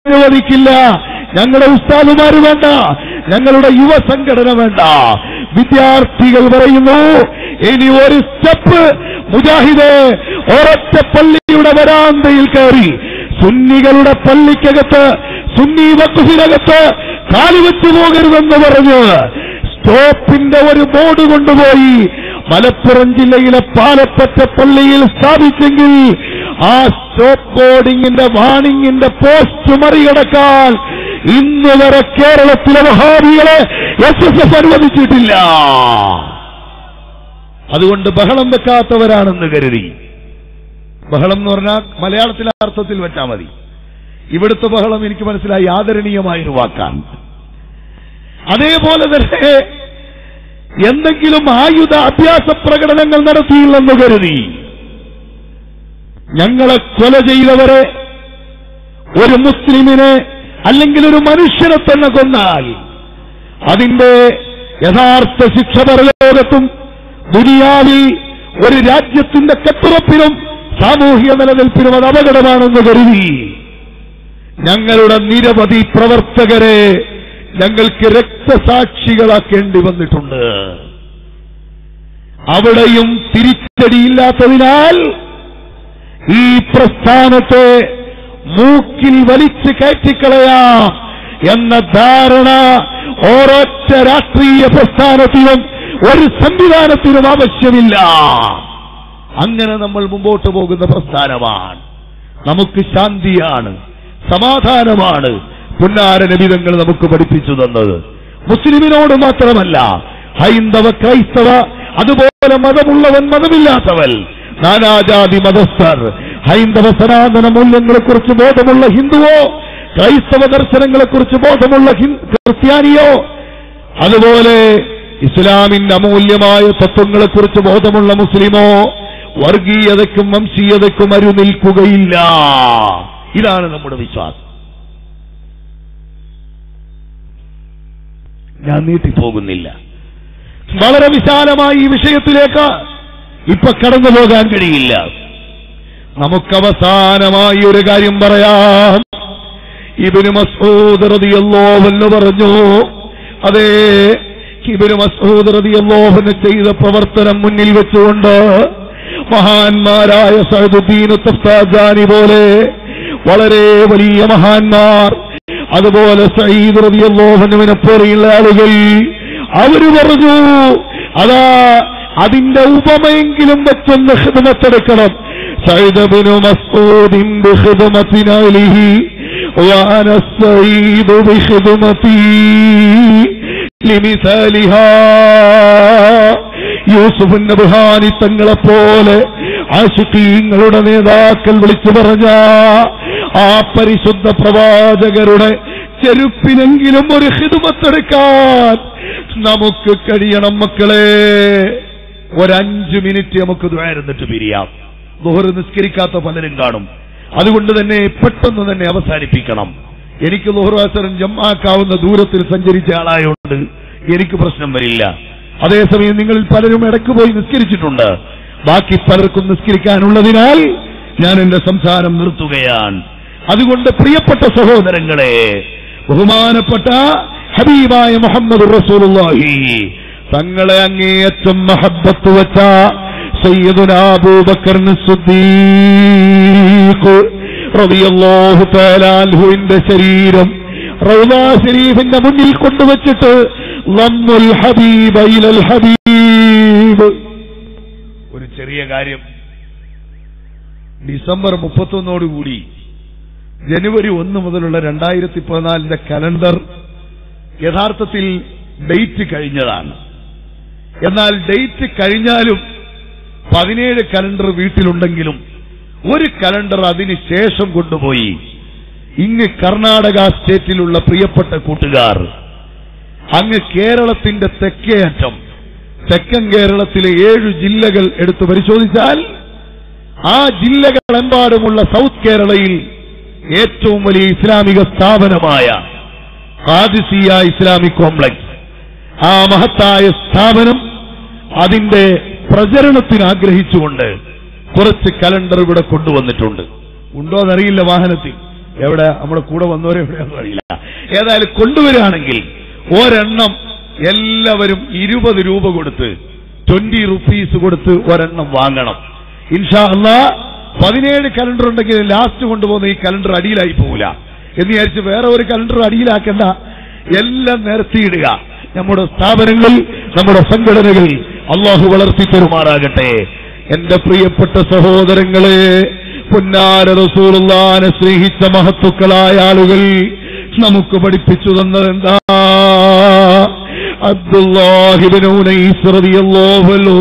അനുവദിക്കില്ല. ഞങ്ങളുടെ ഉസ്താദുമാര് വേണ്ട, ഞങ്ങളുടെ യുവ സംഘടന വേണ്ട. വിദ്യാർത്ഥികൾ പറയുന്നു, ഇനി ഒരു സ്റ്റെപ്പ് മുജാഹിദ് ഒരൊറ്റ പള്ളിയുടെ വരാന്തയിൽ കയറി സുന്നികളുടെ പള്ളിക്കകത്ത്, സുന്നി വഖഫിനകത്ത് കാലുവെച്ചു പോകരുതെന്ന് പറഞ്ഞ് സ്റ്റോപ്പിന്റെ ഒരു ബോർഡ് കൊണ്ടുപോയി മലപ്പുറം ജില്ലയിലെ പാലപ്പറ്റ പള്ളിയിൽ സ്ഥാപിച്ചെങ്കിൽ ആ സ്റ്റോപ്പ് ബോർഡിങ്ങിന്റെ വാണിങ്ങിന്റെ പോസ്റ്റ് മറികടക്കാൻ ഇന്ന് വരെ കേരളത്തിലെ വഹാബികളെ SSF അനുവദിച്ചിട്ടില്ല. അതുകൊണ്ട് ബഹളം വെക്കാത്തവരാണെന്ന് കരുതി, ബഹളം എന്ന് പറഞ്ഞാൽ മലയാളത്തിലെ അർത്ഥത്തിൽ വെച്ചാൽ മതി. ഇവിടുത്തെ ബഹളം എനിക്ക് മനസ്സിലായി ആദരണീയമായൊരു വാക്കാണ്. അതേപോലെ തന്നെ എന്തെങ്കിലും ആയുധ അഭ്യാസ പ്രകടനങ്ങൾ നടത്തിയില്ലെന്ന് കരുതി ഞങ്ങളെ കൊല ചെയ്തവരെ, ഒരു മുസ്ലിമിനെ അല്ലെങ്കിൽ ഒരു മനുഷ്യനെ തന്നെ കൊന്നാൽ അതിന്റെ യഥാർത്ഥ ശിക്ഷ പരലോകത്തും ദുനിയാവിൽ ഒരു രാജ്യത്തിന്റെ കെട്ടുറപ്പിനും സാമൂഹിക നിലനിൽപ്പിനും അത് അപകടമാണെന്ന് കരുതി ഞങ്ങളുടെ നിരവധി പ്രവർത്തകരെ ഞങ്ങൾക്ക് രക്തസാക്ഷികളാക്കേണ്ടി വന്നിട്ടുണ്ട്. അവിടെയും തിരിച്ചടിയില്ലാത്തതിനാൽ ഈ പ്രസ്ഥാനത്തെ മൂക്കിൽ വലിച്ചു കയറ്റിക്കളയാം എന്ന ധാരണ ഒരൊറ്റ രാഷ്ട്രീയ പ്രസ്ഥാനത്തിനും ഒരു സംവിധാനത്തിനും ആവശ്യമില്ല. അങ്ങനെ നമ്മൾ മുമ്പോട്ട് പോകുന്ന പ്രസ്ഥാനമാണ്. നമുക്ക് ശാന്തിയാണ്, സമാധാനമാണ് പുന്നാര നബിതങ്ങൾ നമുക്ക് പഠിപ്പിച്ചു തന്നത്. മുസ്ലിമിനോട് മാത്രമല്ല, ഹൈന്ദവ, ക്രൈസ്തവ, അതുപോലെ മതമുള്ളവൻ, മതമില്ലാത്തവൻ, നാനാജാതി മതസ്ഥർ, ഹൈന്ദവ സനാതന മൂല്യങ്ങളെക്കുറിച്ച് ബോധമുള്ള ഹിന്ദുവോ, ക്രൈസ്തവ ദർശനങ്ങളെക്കുറിച്ച് ബോധമുള്ള ക്രിസ്ത്യാനിയോ, അതുപോലെ ഇസ്ലാമിന്റെ അമൂല്യമായ തത്വങ്ങളെക്കുറിച്ച് ബോധമുള്ള മുസ്ലിമോ വർഗീയതയ്ക്കും വംശീയതയ്ക്കും അരുനിൽക്കുകയില്ല. ഇതാണ് നമ്മുടെ വിശ്വാസം. ഞാൻ നീട്ടിപ്പോകുന്നില്ല. വളരെ വിശാലമായി ഈ വിഷയത്തിലേക്ക് ഇപ്പൊ കടന്നു പോകാൻ കഴിയില്ല. നമുക്കവസാനമായി ഒരു കാര്യം പറയാം. ഇബ്നു മസ്ഊദ് റളിയല്ലാഹു അൻഹു പറഞ്ഞു, അതേ ഇബ്നു മസ്ഊദ് റളിയല്ലാഹു അൻഹു ചെയ്ത പ്രവർത്തനം മുന്നിൽ വെച്ചുകൊണ്ട് മഹാന്മാരായ സഅദുദ്ദീൻ തഫ്താജാനി പോലെ വളരെ വലിയ മഹാന്മാർ, അതുപോലെ സഈദ് റളിയല്ലാഹു അൻഹുവിനെ പോലെയുള്ള ആളുകൾ അവര് പറഞ്ഞു, അതാ അതിന്റെ ഉപമയെങ്കിലും വെച്ചൊന്ന് ഖിദ്മത്തെടുക്കണം. സഈദ് ഇബ്നു മസ്ഊദ് ബിഖിദ്മത്തിന അലൈഹി വഅന സഈദ് ബിഖിദ്മതി ലിമിസാലിഹാ. യൂസുഫ് നബ്ഹാനി തങ്ങളെപ്പോലെ ആശിഖീങ്ങളുടെ നേതാക്കൾ വിളിച്ചു പറഞ്ഞ ആ പരിശുദ്ധ പ്രവാചകരുടെ ചെരുപ്പിനെങ്കിലും ഒരു ഖിദ്മത്തെടുക്കാൻ നമുക്ക് കഴിയണം മക്കളെ. 5 മിനിറ്റ് നമുക്ക് ദുആയിരുന്നിട്ട് പിരിയാം. ദുഹർ നിസ്കരിക്കാത്ത പലരും കാണും. അതുകൊണ്ട് തന്നെ പെട്ടെന്ന് തന്നെ അവസാനിപ്പിക്കണം. എനിക്ക് ദുഹർ അസറും ജംആക്കാവുന്ന ദൂരത്തിൽ സഞ്ചരിച്ച ആളായോണ്ട് എനിക്ക് പ്രശ്നം വരില്ല. അതേസമയം നിങ്ങളിൽ പലരും ഇടയ്ക്ക് പോയി നിസ്കരിച്ചിട്ടുണ്ട്. ബാക്കി പലർക്കും നിസ്കരിക്കാനുള്ളതിനാൽ ഞാൻ എന്റെ സംസാരം നിർത്തുകയാണ്. അതുകൊണ്ട് പ്രിയപ്പെട്ട സഹോദരങ്ങളെ, ബഹുമാനപ്പെട്ട ഹബീബായ മുഹമ്മദ് റസൂലുള്ളാഹി തങ്ങളെ അങ്ങേയറ്റം മഹബ്ബത്ത് വെച്ച സയ്യിദുനാ അബൂബക്കർ സിദ്ദീഖ് റളിയല്ലാഹു തആല അൻഹുവിന്റെ ശരീരം റൗളാ ശരീഫിന്റെ മുന്നിൽ കൊണ്ടുവച്ചിട്ട് ലമ്മുൽ ഹബീബ ഇലൽ ഹബീബ്. ഒരു ചെറിയ കാര്യം, ഡിസംബർ 31 ജനുവരി 1 മുതലുള്ള 2014 കലണ്ടർ യഥാർത്ഥത്തിൽ ഡേറ്റ് കഴിഞ്ഞതാണ്. എന്നാൽ ഡേറ്റ് കഴിഞ്ഞാലും 17 കലണ്ടർ വീട്ടിലുണ്ടെങ്കിലും ഒരു കലണ്ടർ അതിന് ശേഷം കൊണ്ടുപോയി ഇങ്ങ് കർണാടക സ്റ്റേറ്റിലുള്ള പ്രിയപ്പെട്ട കൂട്ടുകാർ, അങ്ങ് കേരളത്തിന്റെ തെക്കേ അറ്റം, തെക്കൻ കേരളത്തിലെ 7 ജില്ലകൾ എടുത്തു പരിശോധിച്ചാൽ ആ ജില്ലകളെമ്പാടുമുള്ള സൗത്ത് കേരളയിൽ ഏറ്റവും വലിയ ഇസ്ലാമിക സ്ഥാപനമായ ഖാദിസിയ ഇസ്ലാമിക് കോംപ്ലക്സ്, ആ മഹത്തായ സ്ഥാപനം അതിന്റെ പ്രചരണത്തിന് ആഗ്രഹിച്ചുകൊണ്ട് കുറച്ച് കലണ്ടർ ഇവിടെ കൊണ്ടുവന്നിട്ടുണ്ട്. ഉണ്ടോ എന്നറിയില്ല വാഹനത്തിൽ. എവിടെ നമ്മുടെ കൂടെ വന്നവരെ എവിടെയാണെന്ന് അറിയില്ല. ഏതായാലും കൊണ്ടുവരികയാണെങ്കിൽ ഒരെണ്ണം എല്ലാവരും 20 രൂപ കൊടുത്ത് 20 റുപ്പീസ് കൊടുത്ത് ഒരെണ്ണം വാങ്ങണം. ഇൻഷാ അല്ലാഹ് 17 കലണ്ടർ ഉണ്ടെങ്കിൽ ലാസ്റ്റ് കൊണ്ടുപോകുന്ന ഈ കലണ്ടർ അടിയിലായി പോകില്ല എന്ന് വിചാരിച്ച് വേറെ ഒരു കലണ്ടർ അടിയിലാക്കണ്ട, എല്ലാം നിരത്തിയിടുക. നമ്മുടെ സ്ഥാപനങ്ങൾ, നമ്മുടെ സംഘടനകൾ അള്ളാഹു വളർത്തിത്തരുമാറാകട്ടെ. എന്റെ പ്രിയപ്പെട്ട സഹോദരങ്ങളെ, പുന്നാര റസൂലുള്ളാഹിനെ സ്നേഹിച്ച മഹത്തുക്കളായ ആളുകൾ നമുക്ക് പഠിപ്പിച്ചു തന്നതെന്താ? അബ്ദുല്ലാഹി ഇബ്നു ഉനൈസ് റളിയല്ലാഹു അൻഹു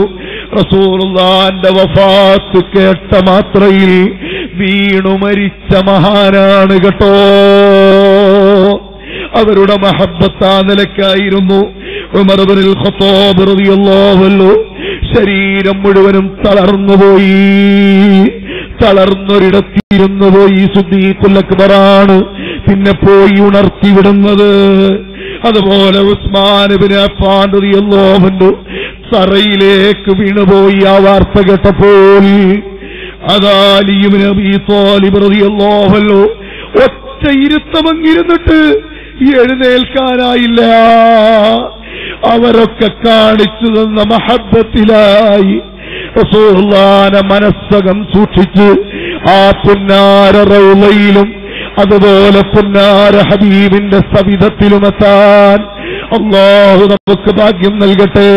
റസൂലുള്ളാഹിന്റെ വഫാത്ത് കേട്ട മാത്രയിൽ വീണു മരിച്ച മഹാനാണ് കേട്ടോ. അവരുടെ മഹബ്ബത്ത് ആ നിലക്കായിരുന്നു. ഉമർ ഇബ്നുൽ ഖത്താബ് റളിയല്ലാഹു അൻഹു ശരീരം മുഴുവനും തളർന്നുപോയി, തളർന്നൊരിടത്തിരുന്നു പോയി. സിദ്ദീഖുൽ അക്ബറാണ് പിന്നെ പോയി ഉണർത്തിവിടുന്നത്. അതുപോലെ ഉസ്മാൻ ഇബ്നു അഫ്ഫാൻ റളിയല്ലാഹു അൻഹു തറയിലേക്ക് വീണുപോയി. ആ വാർത്ത കേട്ടപ്പോൾ അതാ അലി ഇബ്നു അബീ ത്വാലിബ് റളിയല്ലാഹു അൻഹു ഒറ്റ ഇരുത്തമങ്ങിരുന്നിട്ട് എഴുന്നേൽക്കാനായില്ല. അവരൊക്കെ കാണിച്ചു തന്ന മഹബ്ബത്തിലായി റസൂലുള്ളാഹിന്റെ മനസ്സകം സൂക്ഷിച്ച് ആ പുന്നാര റൗളയിലും അതുപോലെ പുന്നാര ഹബീബിന്റെ സവിധത്തിലുമെത്താൻ അല്ലാഹു നമുക്ക് ഭാഗ്യം നൽകട്ടെ.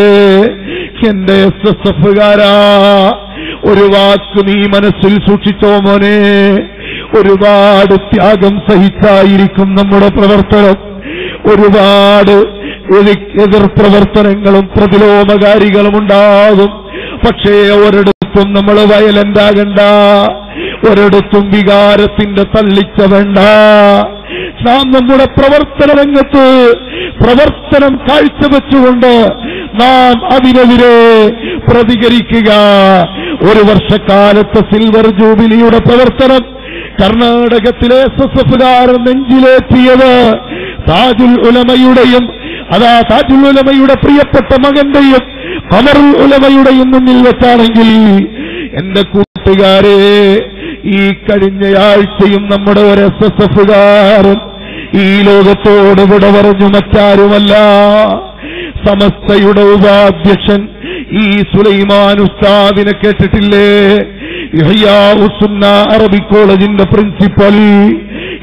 എന്റെ SSFകാരാ, ഒരു വാക്ക് നീ മനസ്സിൽ സൂക്ഷിച്ചോ മോനെ. ഒരുപാട് ത്യാഗം സഹിച്ചായിരിക്കും നമ്മുടെ പ്രവർത്തനം. ഒരുപാട് എതിർ പ്രവർത്തനങ്ങളും പ്രതിലോമകാരികളും ഉണ്ടാകും. പക്ഷേ ഒരിടത്തും നമ്മൾ വയലന്റ് ആകണ്ട, ഒരിടത്തും വികാരത്തിന്റെ തള്ളിച്ച വേണ്ട. നാം നമ്മുടെ പ്രവർത്തന രംഗത്ത് പ്രവർത്തനം കാഴ്ചവെച്ചുകൊണ്ട് നാം അതിനെതിരെ പ്രതികരിക്കുക. ഒരു വർഷക്കാലത്തെ സിൽവർ ജൂബിലിയുടെ പ്രവർത്തനം കർണാടകത്തിലെ SSFകാരൻ നെഞ്ചിലേറ്റിയത് താജുൽ ഉലമയുടെയും താജുൽ ഉലമയുടെ പ്രിയപ്പെട്ട മകന്റെയും ഖമറുൽ ഉലമയുടെയും മുന്നിൽ വെച്ചാണെങ്കിൽ, എന്റെ കൂട്ടുകാരെ, ഈ കഴിഞ്ഞയാഴ്ചയും നമ്മുടെ ഒരു SSFകാരൻ ഈ ലോകത്തോട് വിട പറഞ്ഞു. മറ്റാരുമല്ല, സമസ്തയുടെ ഉപാധ്യക്ഷൻ ഈ സുലൈമാൻ ഉസ്താദിനെ കേട്ടിട്ടില്ലേ? ഇഹ്യാഉസ്സുന്ന അറബി കോളേജിന്റെ പ്രിൻസിപ്പൽ,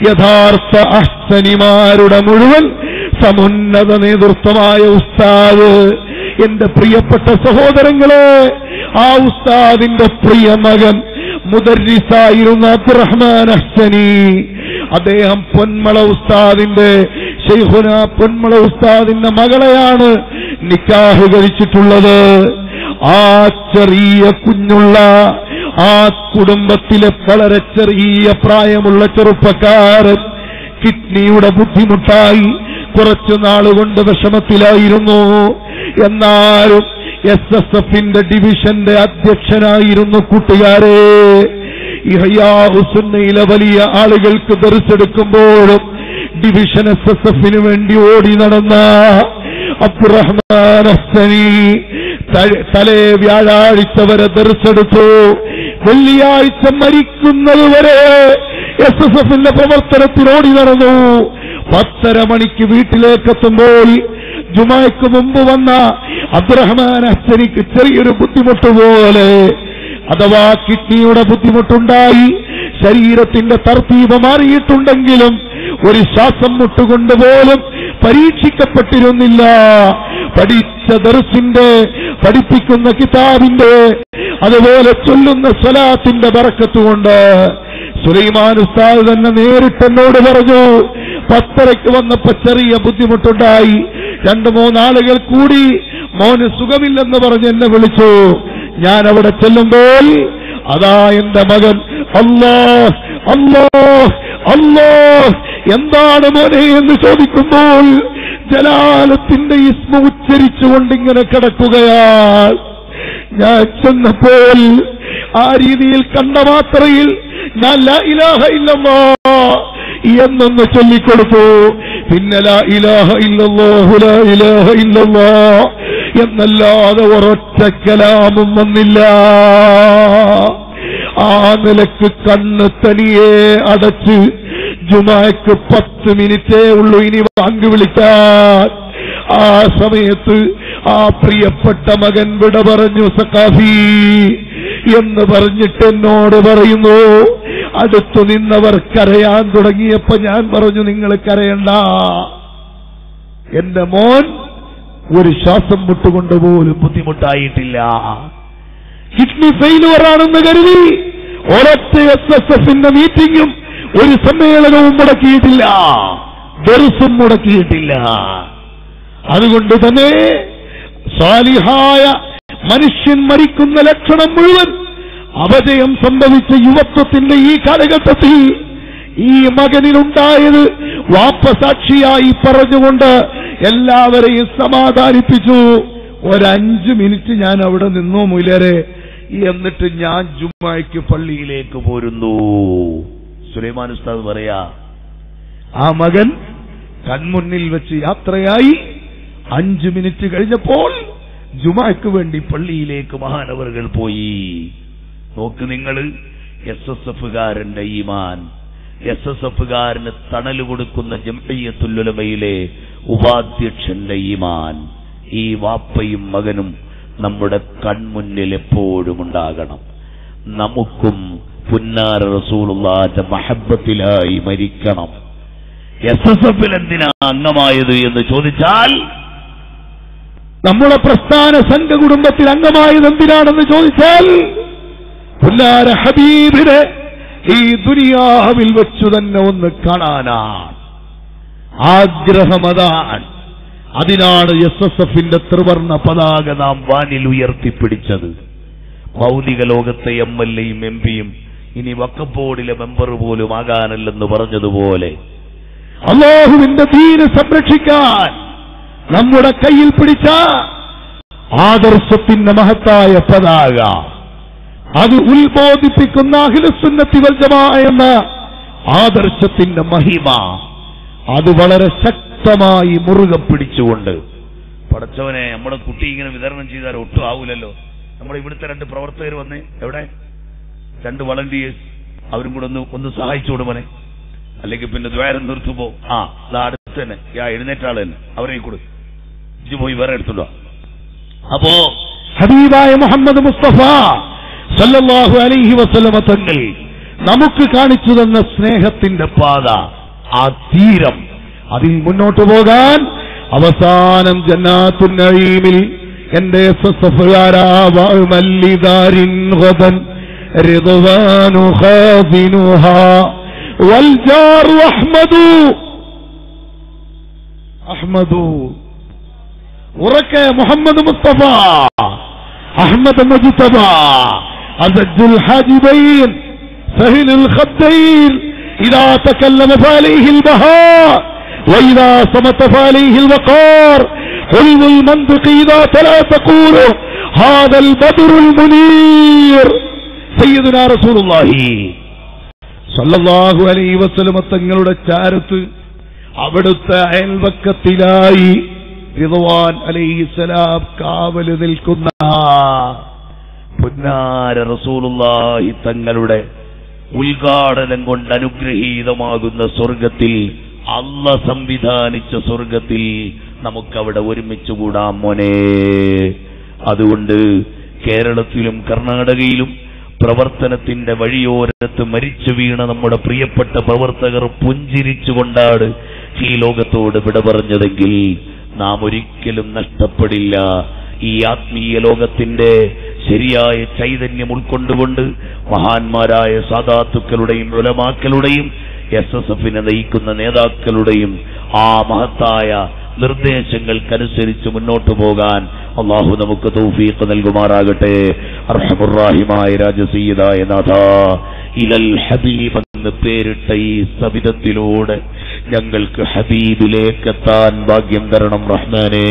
യഥാർത്ഥ അഹ്സനിമാരുടെ മുഴുവൻ സമുന്നത നേതൃത്വമായ ഉസ്താദ്. എന്റെ പ്രിയപ്പെട്ട സഹോദരങ്ങളെ, ആ ഉസ്താദിന്റെ പ്രിയ മകൻ മുദർരിസായിരുന്ന അബ്ദുറഹ്മാൻ അഹ്സനി, അദ്ദേഹം പൊന്മള ഉസ്താദിന്റെ ശൈഖുന പൊന്മള ഉസ്താദിന്റെ മകളെയാണ് നിക്കാഹ് കഴിച്ചിട്ടുള്ളത്. ആ ചെറിയ കുഞ്ഞുള്ള ആ കുടുംബത്തിലെ വളരെ ചെറിയ പ്രായമുള്ള ചെറുപ്പക്കാരൻ കിഡ്നിയുടെ ബുദ്ധിമുട്ടായി കുറച്ചു നാളുകൊണ്ട് വിഷമത്തിലായിരുന്നു. എന്നാലും SSFന്റെ ഡിവിഷന്റെ അധ്യക്ഷനായിരുന്നു. കൂട്ടുകാരെ, ഇഹ്യാഉസ്സുന്നയിലെ വലിയ ആളുകൾക്ക് ദർസെടുക്കുമ്പോഴും ഡിവിഷൻ SSFന് വേണ്ടി ഓടി നടന്ന അബ്ദുറഹ്മാൻ അഹ്സനി തലേ വ്യാഴാഴ്ച വരെ ദർസെടുത്തു. വെള്ളിയാഴ്ച മരിക്കുന്നതുവരെ SSFന്റെ പ്രവർത്തനത്തിനോടി നടന്നു. 10:30 മണിക്ക് വീട്ടിലേക്കെത്തുമ്പോൾ ജുമായ്ക്ക് മുമ്പ് വന്ന അബ്ദുറഹ്മാൻ അഹ്സനിക്ക് ചെറിയൊരു ബുദ്ധിമുട്ട് പോലെ, അഥവാ കിഡ്നിയുടെ ബുദ്ധിമുട്ടുണ്ടായി. ശരീരത്തിന്റെ തർത്തീബ് മാറിയിട്ടുണ്ടെങ്കിലും ഒരു ശ്വാസം മുട്ടുകൊണ്ട് പോലും പരീക്ഷിക്കപ്പെട്ടിരുന്നില്ല. പഠിച്ച ദർസിന്റെ, പഠിപ്പിക്കുന്ന കിതാബിന്റെ, അതുപോലെ ചൊല്ലുന്ന സ്വലാത്തിന്റെ ബറക്കത്തുകൊണ്ട് സുലൈമാൻ ഉസ്താദ് തന്നെ നേരിട്ട് എന്നോട് പറഞ്ഞു, 10:30 വന്നപ്പോ ചെറിയ ബുദ്ധിമുട്ടുണ്ടായി. 2-3 ആളുകൾ കൂടി മോന് സുഖമില്ലെന്ന് പറഞ്ഞ് എന്നെ വിളിച്ചു. ഞാൻ അവിടെ ചെല്ലുമ്പോൾ അതാ എന്റെ മകൻ അല്ലാഹ് അല്ലാഹ് അല്ലാഹ് എന്താണ് മോനെ എന്ന് ചോദിക്കുമ്പോൾ ജലാലത്തിന്റെ ഇസ്മ ഉച്ചരിച്ചുകൊണ്ടിങ്ങനെ കിടക്കുകയാണ്. ഞാൻ ചെന്നപ്പോൾ ആ രീതിയിൽ കണ്ട മാത്രയിൽ ഞാൻ ലാ ഇലാഹ ഇല്ലല്ലാഹ് എന്നൊന്ന് ചൊല്ലിക്കൊടുത്തു. പിന്നെ ലാ ഇലാഹ ഇല്ലല്ലാഹു ലാ ഇലാഹ ഇല്ലല്ലാഹ് എന്നല്ലാതെ ഒരൊറ്റ കലാമും വന്നില്ല. ആ നിലക്ക് കണ്ണ് തനിയെ അടച്ച് ജുമാക്ക് 10 മിനിറ്റേ ഉള്ളൂ ഇനി ബാങ്ക് വിളിക്കാൻ. ആ സമയത്ത് ആ പ്രിയപ്പെട്ട മകൻ വിട പറഞ്ഞു. സഖാഫി എന്ന് പറഞ്ഞിട്ട് എന്നോട് പറയുന്നു. അടുത്തു നിന്നവർ കരയാൻ തുടങ്ങിയപ്പോ ഞാൻ പറഞ്ഞു, നിങ്ങൾ കരയണ്ട, എന്റെ മോൻ ഒരു ശ്വാസം മുട്ടുകൊണ്ട് പോലും ബുദ്ധിമുട്ടായിട്ടില്ല. കിഡ്നി ഫെയിലുവർ ആണെന്ന് കരുതി ഒരൊറ്റ SSFന്റെ മീറ്റിംഗും ഒരു സമ്മേളനവും മുടക്കിയിട്ടില്ല, ദർസും മുടക്കിയിട്ടില്ല. അതുകൊണ്ട് തന്നെ സാലിഹായ മനുഷ്യൻ മരിക്കുന്ന ലക്ഷണം മുഴുവൻ അപജയം സംഭവിച്ച യുവത്വത്തിന്റെ ഈ കാലഘട്ടത്തിൽ ഈ മകനിലുണ്ടായത് വാപ്പസാക്ഷിയായി പറഞ്ഞുകൊണ്ട് എല്ലാവരെയും സമാധാനിപ്പിച്ചു. 5 മിനിറ്റ് ഞാൻ അവിടെ നിന്നു മുലരെ, എന്നിട്ട് ഞാൻ ജുമായ്ക്ക് പള്ളിയിലേക്ക് പോരുന്നു. സുലൈമാൻ ഉസ്താദ് പറയാ, ആ മകൻ കൺമുന്നിൽ വെച്ച് യാത്രയായി. 5 മിനിറ്റ് കഴിഞ്ഞപ്പോൾ ജുമായ്ക്ക് വേണ്ടി പള്ളിയിലേക്ക് മഹാനവറുകൾ പോയി. നോക്ക് നിങ്ങൾ, SSFകാരന്റെ ഈമാൻ, SSFകാരന് തണല് കൊടുക്കുന്ന ജംഇയ്യത്തുൽ ഉലമയിലെ ഉപാധ്യക്ഷന്റെ ഈമാൻ. ഈ വാപ്പയും മകനും നമ്മുടെ കൺമുന്നിൽ എപ്പോഴും ഉണ്ടാകണം. നമുക്കും പുന്നാര റസൂലുള്ളാഹിന്റെ മഹബ്ബത്തിലായി മരിക്കണം. SSFൽ എന്തിനാ അംഗമായത് എന്ന് ചോദിച്ചാൽ, നമ്മുടെ പ്രസ്ഥാന സംഘ കുടുംബത്തിൽ അംഗമായത് എന്തിനാണെന്ന് ചോദിച്ചാൽ, പുന്നാര ഹബീബിനെ ഈ ദുനിയാവിൽ വെച്ചു തന്നെ ഒന്ന് കാണാനാണ് ആഗ്രഹമതാണ്. അതിനാണ് SSFന്റെ ത്രിവർണ്ണ പതാക നാം വാനിൽ ഉയർത്തിപ്പിടിച്ചത്. ഭൗതിക ലോകത്തെ MLAയും MP-യും ഇനി വഖഫ് ബോർഡിലെ മെമ്പർ പോലും ആകാനല്ലെന്ന് പറഞ്ഞതുപോലെ അല്ലാഹുവിന്റെ ദീന് സംരക്ഷിക്കാൻ നമ്മുടെ കയ്യിൽ പിടിച്ച ആദർശത്തിന്റെ മഹത്തായ പതാക, അത് ഉത്ബോധിപ്പിക്കുന്ന അഹ്ലുസുന്നത്തി വൽ ജമാഅ എന്ന ആദർശത്തിന്റെ മഹിമ, അത് വളരെ ശക്തമായി മുറുകെ പിടിച്ചുകൊണ്ട്, പടച്ചവനെ, നമ്മുടെ കുട്ടി ഇങ്ങനെ വിതരണം ചെയ്താൽ ഒട്ടും ആവൂലല്ലോ. നമ്മുടെ ഇവിടുത്തെ 2 പ്രവർത്തകർ വന്ന്, എവിടെ 2 വളണ്ടിയേഴ്സ്, അവരും കൂടെ ഒന്ന് സഹായിച്ചു കൊടുമനെ, അല്ലെങ്കിൽ പിന്നെ ദ്വാരം നിർത്തുമ്പോ അടുത്ത് തന്നെ എഴുന്നേറ്റാള് തന്നെ അവരെ കൂടെ പോയി വേറെ എടുത്തുണ്ടോ. അപ്പോ ഹബീബായ മുഹമ്മദ് മുസ്തഫ സല്ലല്ലാഹു അലൈഹി വസല്ലമ തങ്ങൾ നമുക്ക് കാണിച്ചു തന്ന സ്നേഹത്തിന്റെ പാത, ആ തീരം, അതിൽ മുന്നോട്ട് പോകാൻ അവസാനം ജന്നാത്തുൻ നഈമിൽ എന്റെ സഫയാരാവമല്ലിദാരിൻ ഗദൻ റിദ്വാനു ഖാസിനുഹാ വൽ ജാറു അഹ്മദു ഉറക്കെ മുഹമ്മദ് മുസ്തഫ അഹ്മദ് മുജ്തബ അസജുൽ ഹാജിബൈൻ സഹിലുൽ ഖദ്ദൈൻ ഇദാ തകല്ലമ ഫഅലൈഹിൽ ബഹാ وإذا صمت فعليه الوقار حلو المنطق إذا تلا تقول هذا البدر المنير سيدنا رسول الله സല്ലല്ലാഹു അലൈഹി വസല്ലം തങ്ങളുടെ ചാരത്ത് അവിടുത്തെ അയൽവക്കത്തിലായി റിദ്വാൻ അലൈഹിസ്സലാം കാവല് നിൽക്കുന്ന പുന്നാര റസൂലുള്ളാഹി തങ്ങളുടെ ഉദ്ഘാടനം കൊണ്ട് അനുഗ്രഹീതമാകുന്ന സ്വർഗത്തിൽ, അല്ലാഹ് സംവിധാനിച്ച സ്വർഗത്തിൽ നമുക്കവിടെ ഒരുമിച്ച് കൂടാം മോനെ. അതുകൊണ്ട് കേരളത്തിലും കർണാടകയിലും പ്രവർത്തനത്തിന്റെ വഴിയോരത്ത് മരിച്ചു വീണ നമ്മുടെ പ്രിയപ്പെട്ട പ്രവർത്തകർ പുഞ്ചിരിച്ചുകൊണ്ടാണ് ഈ ലോകത്തോട് വിട പറഞ്ഞതെങ്കിൽ നാം ഒരിക്കലും നഷ്ടപ്പെടില്ല. ഈ ആത്മീയ ലോകത്തിന്റെ ശരിയായ ചൈതന്യം ഉൾക്കൊണ്ടുകൊണ്ട് മഹാന്മാരായ സാദാത്തുക്കളുടെയും ഉലമാക്കളുടെയും SSFനെ നയിക്കുന്ന നേതാക്കളുടെയും ആ മഹത്തായ നിർദ്ദേശങ്ങൾക്കനുസരിച്ച് മുന്നോട്ടു പോകാൻ അള്ളാഹു നമുക്ക് തൗഫീഖ് നൽകുമാറാകട്ടെ. അർഹമുർ റഹീമായ രാജസയ്യിദായ നാഥ, ഇലൽ ഹബീബ് എന്ന് പേരിട്ട ഈ സബിതത്തിലൂടെ ഞങ്ങൾക്ക് ഹബീബിലേക്ക് എത്താൻ ഭാഗ്യം തരണം റഹ്മാനേ,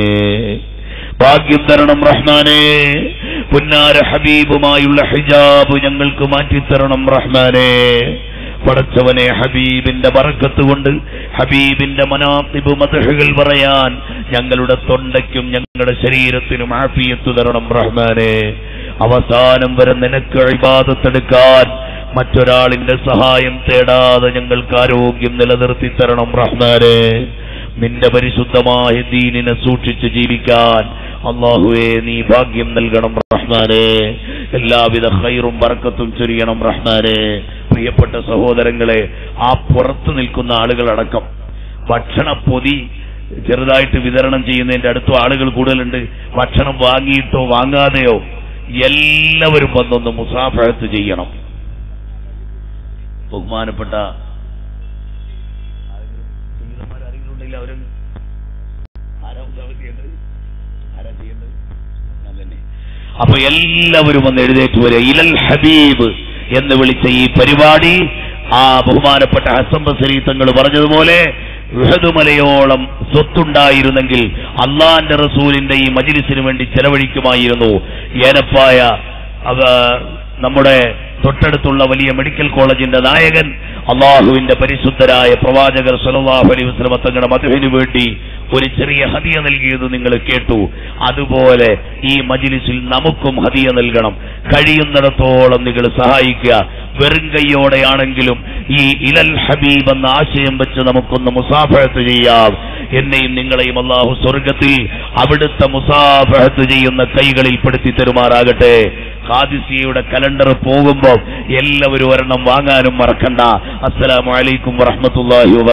ഭാഗ്യം തരണം റഹ്മാനേ. പുന്നാര ഹബീബുമായുള്ള ഹിജാബ് ഞങ്ങൾക്ക് മാറ്റിത്തരണം റഹ്മാനേ. പടച്ചവനെ, ഹബീബിന്റെ ബറക്കത്ത് കൊണ്ട് ഹബീബിന്റെ മനാഖിബ് മദ്ഹുകൾ പറയാൻ ഞങ്ങളുടെ തൊണ്ടയ്ക്കും ഞങ്ങളുടെ ശരീരത്തിനും ആഫിയത്ത് തരണം റഹ്മാനേ. അവസാനം വരെ നിനക്ക് ഇബാദത്തെടുക്കാൻ മറ്റൊരാളിന്റെ സഹായം തേടാതെ ഞങ്ങൾക്ക് ആരോഗ്യം നിലനിർത്തി തരണം റഹ്മാനേ. നിന്റെ പരിശുദ്ധമായ ദീനിനെ സൂക്ഷിച്ച് ജീവിക്കാൻ അല്ലാഹുവേ നീ ഭാഗ്യം നൽകണം റഹ്മാനേ. എല്ലാവിധ ഖൈറും ബർക്കത്തും ചൊരിയണം റഹ്മാനേ. പ്രിയപ്പെട്ട സഹോദരങ്ങളെ, ആ പുറത്തു നിൽക്കുന്ന ആളുകളടക്കം ഭക്ഷണപ്പൊതി ചെറുതായിട്ട് വിതരണം ചെയ്യുന്നതിന്റെ അടുത്തും ആളുകൾ കൂടുതലുണ്ട്. ഭക്ഷണം വാങ്ങിയിട്ടോ വാങ്ങാതെയോ എല്ലാവരും വന്നൊന്ന് മുസാഫഹത്ത് ചെയ്യണം. ബഹുമാനപ്പെട്ട അപ്പൊ എല്ലാവരും ഒന്ന് എഴുന്നേറ്റ് വരെ ഇലൽ ഹബീബ് എന്ന് വിളിച്ച ഈ പരിപാടി ആ ബഹുമാനപ്പെട്ട ഹസൻ ബസരി തങ്ങൾ പറഞ്ഞതുപോലെ ഉഹദ് മലയോളം സ്വത്തുണ്ടായിരുന്നെങ്കിൽ അള്ളാന്റെ റസൂലിന്റെ ഈ മജ്ലിസിന് വേണ്ടി ചെലവഴിക്കുമായിരുന്നു. ഏനപ്പായ നമ്മുടെ തൊട്ടടുത്തുള്ള വലിയ മെഡിക്കൽ കോളേജിന്റെ നായകൻ അള്ളാഹുവിന്റെ പരിശുദ്ധരായ പ്രവാചകർ സ്വല്ലല്ലാഹു അലൈഹി വസല്ലം തങ്ങളുടെ മദ്ഹിന് വേണ്ടി ഒരു ചെറിയ ഹദിയ നൽകിയത് നിങ്ങൾ കേട്ടു. അതുപോലെ ഈ മജ്ലിസിൽ നമുക്കും ഹദിയ നൽകണം. കഴിയുന്നിടത്തോളം നിങ്ങൾ സഹായിക്കുക. വെറും കൈയോടെയാണെങ്കിലും ഈ ഇലൽ ഹബീബ് എന്ന ആശയം വെച്ച് നമുക്കൊന്ന് മുസാഫഹത്ത് ചെയ്യാം. എന്നെയും നിങ്ങളെയും അല്ലാഹു സ്വർഗത്തിൽ അവിടുത്തെ മുസാഫഹത്ത് ചെയ്യുന്ന കൈകളിൽ പെടുത്തി തരുമാറാകട്ടെ. ഖാദിസിയുടെ കലണ്ടർ പോകുമ്പോൾ എല്ലാവരും ഒരെണ്ണം വാങ്ങാനും മറക്കണ്ട. അസ്സലാമു അലൈക്കും വറഹ്മത്തുള്ളാഹി വബറകാതുഹു.